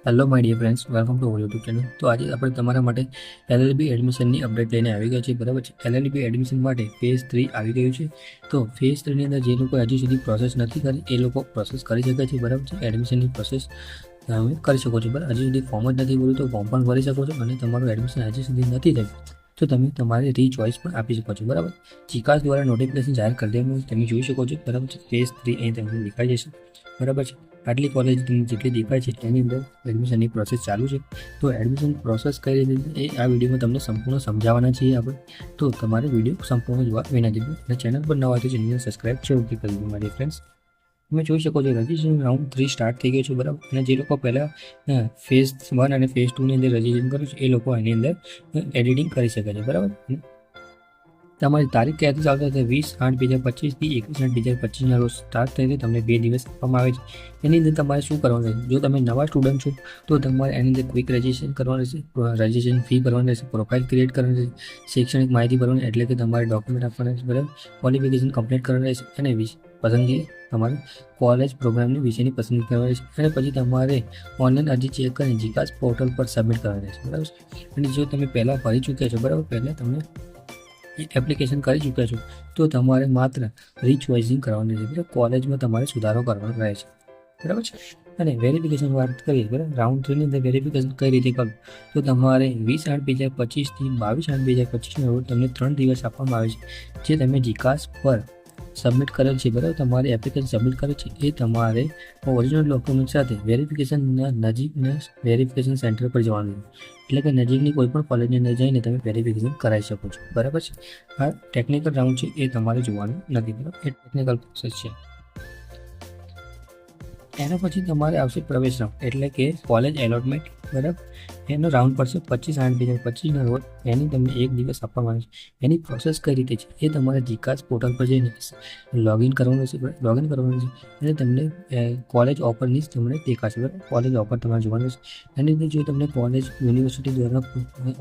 Hello my dear friends, welcome to our YouTube channel. તો આજે આપણે તમારા માટે એલએલબી એડમિશનની અપડેટ લઈને આવી ગયા છીએ. બરાબર છે. એલએલબી એડમિશન માટે ફેઝ 3 આવી ગયું છે. તો ફેઝ 3 ની અંદર જે લોકો હજી સુધી પ્રોસેસ નથી કરી એ લોકો પ્રોસેસ કરી શકે છે. બરાબર છે. એડમિશનની પ્રોસેસ તમે કરી શકો છો. બરાબર, હજી સુધી ફોર્મ જ નથી ભર્યું તો ફોર્મ પણ ભરી શકો છો, અને તમારું એડમિશન હજી સુધી નથી થયું તો તમે તમારી રીચોઇસ પણ આપી શકો છો. બરાબર, ચિકાસ દ્વારા નોટિફિકેશન જાહેર કરી દેવાનું તમે જોઈ શકો છો. બરાબર છે. ફેઝ 3 અહીં તમને દેખાઈ જશે. બરાબર છે. આટલી કોલેજ જેટલી દેખાય છે એની અંદર એડમિશનની પ્રોસેસ ચાલુ છે. તો એડમિશન પ્રોસેસ કઈ રીતે એ આ વિડીયોમાં તમને સંપૂર્ણ સમજાવવાના છીએ આપણે. તો તમારે વિડીયો સંપૂર્ણ જોવા વિનંતી છે. અને ચેનલ પર નવા હોય તો ચેનલને સબસ્ક્રાઈબ જરૂરથી કરી દો મારી ફ્રેન્ડ્સ. તમે જોઈ શકો છો રજિસ્ટ્રેશન રાઉન્ડ 3 સ્ટાર્ટ થઈ ગયો છે. બરાબર, અને જે લોકો પહેલાં ફેઝ 1 અને ફેઝ 2ની અંદર રજિસ્ટ્રેશન કર્યું છે એ લોકો એની અંદર એડિટિંગ કરી શકે છે. બરાબર, તમારી તારીખ ક્યાંથી ચાલુ થશે? 20/8/2025 થી 21/8/2025 રોજ સ્ટાર્ટ થઈ તમને 2 દિવસ આપવામાં આવે છે. એની અંદર તમારે શું કરવાનું છે? જો તમે નવા સ્ટુડન્ટ છો તો તમારે એની અંદર ક્વિક રજિસ્ટ્રેશન કરવાનું રહેશે, રજિસ્ટ્રેશન ફી ભરવાની રહેશે, પ્રોફાઇલ ક્રિએટ કરવાની રહેશે, શૈક્ષણિક માહિતી ભરવાની એટલે કે તમારે ડોક્યુમેન્ટ આપવાના છે. બરાબર, ક્વોલિફિકેશન કમ્પ્લીટ કરવાનું રહેશે, અને પસંદગી તમારે કોલેજ પ્રોગ્રામની વિષયની પસંદગી કરવાની રહેશે. અને પછી તમારે ઓનલાઈન અરજી ચેક કરીને જીકાસ પોર્ટલ પર સબમિટ કરવાની રહેશે. બરાબર, અને જો તમે પહેલાં ભરી ચૂક્યા છો, બરાબર, પહેલાં તમે એપ્લિકેશન કરી ચૂક્યા છો તો તમારે માત્ર રીચોઇસિંગ કરવાની છે. બરાબર, કોલેજમાં તમારે સુધારો કરવાનો રહે છે. બરાબર છે. અને વેરિફિકેશન વાત કરીએ, બરાબર, રાઉન્ડ 3ની અંદર વેરિફિકેશન કઈ રીતે કરવું? તો તમારે 20/8/2025 થી 22/8/2025 રોજ તમને 3 દિવસ આપવામાં આવે છે. જે તમે જીકાસ પર સબમિટ કરેલ છે. બરાબર, તમારે એપ્લિકેશન સબમિટ કરે છે એ તમારે ઓરિજિનલ ડોક્યુમેન્ટ સાથે વેરિફિકેશનના નજીકના વેરિફિકેશન સેન્ટર પર જવાનું છે. એટલે કે નજીકની કોઈ પણ કોલેજની અંદર જઈને તમે વેરિફિકેશન કરાવી શકો છો. બરાબર છે. આ ટેકનિકલ રાઉન્ડ છે એ તમારે જોવાનું નથી. બરાબર, એ ટેકનિકલ પ્રોસેસ છે. એના પછી તમારે આવશે પ્રવેશ રાઉન્ડ એટલે કે કોલેજ એલોટમેન્ટ. બરાબર, એનો રાઉન્ડ પડશે 25/8/2025 રોજ. એની તમને 1 દિવસ આપવામાં આવે છે. એની પ્રોસેસ કઈ રીતે છે એ તમારે જીકાસ પોર્ટલ પર જઈને લોગિન કરવાનું છે. લોગિન કરવાનું છે અને તમને કોલેજ ઓફરની તમને દેખાશે. બરાબર, કોલેજ ઓફર તમારે જોવાનું છે. એની અંદર જો તમને કોલેજ યુનિવર્સિટી દ્વારા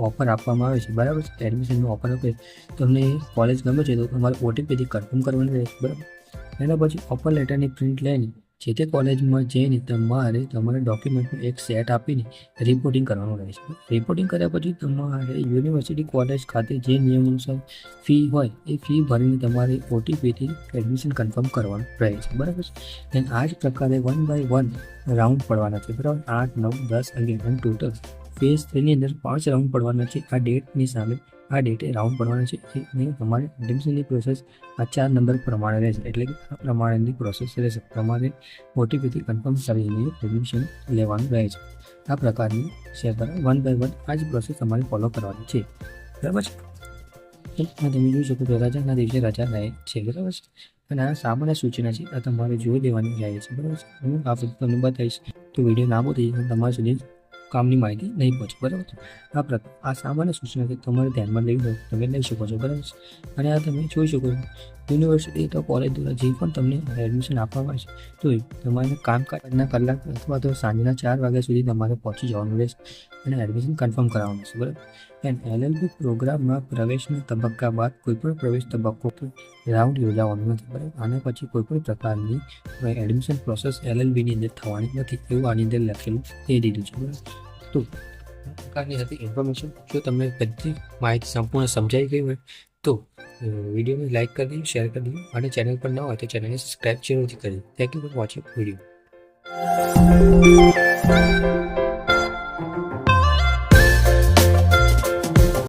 ઓફર આપવામાં આવે છે, બરાબર, એડમિશનનો ઓફર આપે તમને કોલેજ ગમે છે તો તમારે ઓટીપીથી કન્ફર્મ કરવાનું રહેશે. બરાબર, એના પછી ઓફર લેટરની પ્રિન્ટ લઈને જે તે કોલેજમાં જઈને તમારે તમારા ડોક્યુમેન્ટનું એક સેટ આપીને રિપોર્ટિંગ કરવાનું રહેશે. રિપોર્ટિંગ કર્યા પછી તમારે યુનિવર્સિટી કોલેજ ખાતે જે નિયમ અનુસાર ફી હોય એ ફી ભરીને તમારે ઓટીપીથી એડમિશન કન્ફર્મ કરવાનું રહે છે. બરાબર છે. અને આ જ પ્રકારે 1 by 1 રાઉન્ડ પડવાના છે. બરાબર, 8, 9, 10, 11 અને ટોટલ ફેઝ 3ની અંદર 5 રાઉન્ડ પડવાના છે. આ ડેટની સામે આ ડેટે રાઉન્ડ પડવાના છે. અને તમારે એડમિશનની પ્રોસેસ આ 4 નંબર પ્રમાણે રહેશે. એટલે કે આ પ્રમાણેની પ્રોસેસ રહેશે. તમારે ઓટીપીથી કન્ફર્મ કરીને એડમિશન લેવાનું રહે છે. આ પ્રકારની છે. બરાબર, 1 by 1 આ જ પ્રોસેસ તમારે ફોલો કરવાની છે. બરાબર છે. તમે જોઈ શકો છો રજાના દિવસે રજા રહે છે. બરાબર છે. અને આ સામાન્ય સૂચના છે, આ તમારે જોઈ લેવાની રહે છે. બરાબર છે. હું આ બધું તમને બતાવીશ તો વિડીયો લાંબો થઈ જાય, તમારા સુધી કામની માહિતી નહીં પહોંચે. બરાબર છે. આ સામાન્ય સૂચના છે, તમારે ધ્યાનમાં લેવી હોય તમે લઈ શકો છો. બરાબર છે. અને આ તમે જોઈ શકો છો યુનિવર્સિટી તો કોલેજ દ્વારા જે પણ તમને એડમિશન આપવામાં આવે છે તો તમારે કામકાજના કલાક અથવા તો સાંજના 4 વાગ્યા સુધી તમારે પહોંચી જવાનું રહેશે અને એડમિશન કન્ફર્મ કરાવવાનું છે. બરાબર, એન્ડ એલએલબી પ્રોગ્રામમાં પ્રવેશના તબક્કા બાદ કોઈપણ પ્રવેશ તબક્કો રાઉન્ડ યોજાવાનું નથી. બરાબર, આના પછી કોઈપણ પ્રકારની એડમિશન પ્રોસેસ એલએલબીની અંદર થવાની નથી એવું આની અંદર લખેલું કહી દીધું છે. બરાબર, તો આ પ્રકારની હતી ઇન્ફોર્મેશન. જો તમને બધી માહિતી સંપૂર્ણ સમજાઈ ગઈ હોય તો વિડીયોને લાઇક કરી દીધું, શેર કરી દીધું, અને ચેનલ પર ન હોય તો ચેનલને સબસ્ક્રાઈબ જરૂરથી કરી. Thank you for watching video.